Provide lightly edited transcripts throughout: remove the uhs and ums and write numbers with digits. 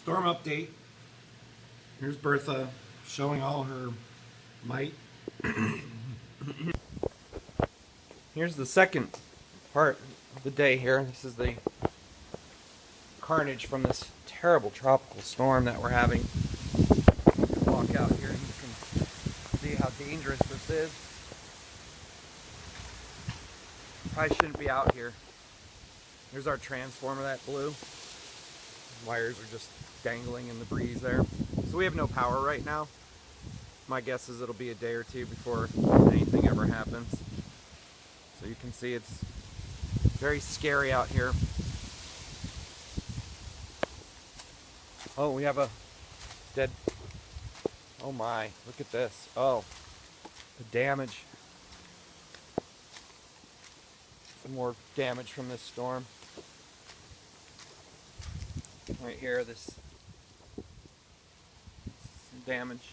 Storm update. Here's Bertha showing all her might. Here's the second part of the day here. This is the carnage from this terrible tropical storm that we're having. Walk out here and you can see how dangerous this is. Probably shouldn't be out here. Here's our transformer that blew. Wires are just dangling in the breeze there. So we have no power right now. My guess is it'll be a day or two before anything ever happens. So you can see it's very scary out here. Oh, we have a dead... Oh my, look at this. Oh, the damage. Some more damage from this storm. Right here, this some damage.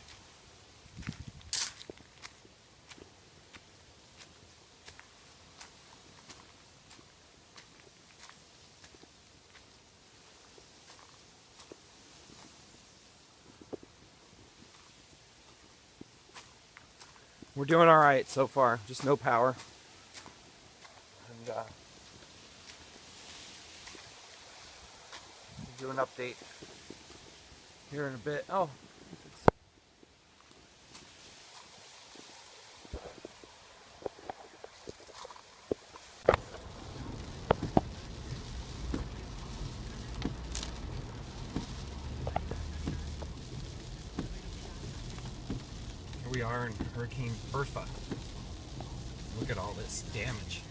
We're doing all right so far, just no power. And we'll do an update here in a bit. Oh, here we are in Hurricane Bertha. Look at all this damage.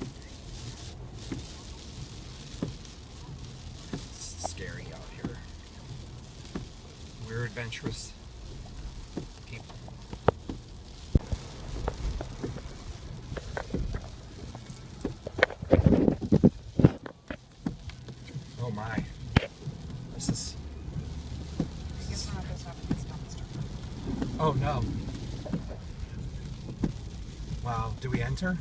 It's scary out here. We're adventurous people. Oh my. This is... Oh no. Wow, do we enter?